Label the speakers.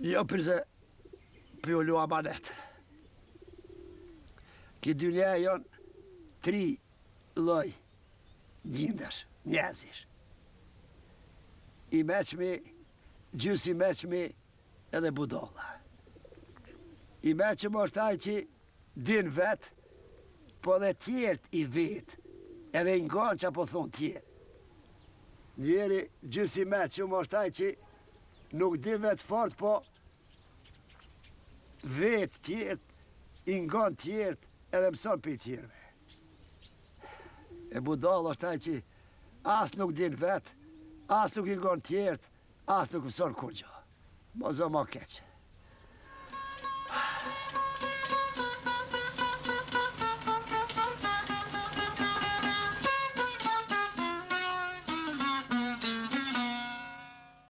Speaker 1: Jo përse për u lu amanet. Ki dynja jonë 3 lloj gjindesh, njerëzish. I meqmi, gjys i meqmi edhe budolla. I meqmi është ai që din vet, po dhe tjert i vet, edhe i ngon që po thonë tjert. Njeri gjys i meqmi është ai që nuk din vet fort, po vet tjert, i ngon tjert, edhe mëson për i tjerve. E budalla është ai që as nuk din vet, as nuk i ngon tjert, as nuk mëson kur gjë. Mo zë ma keq.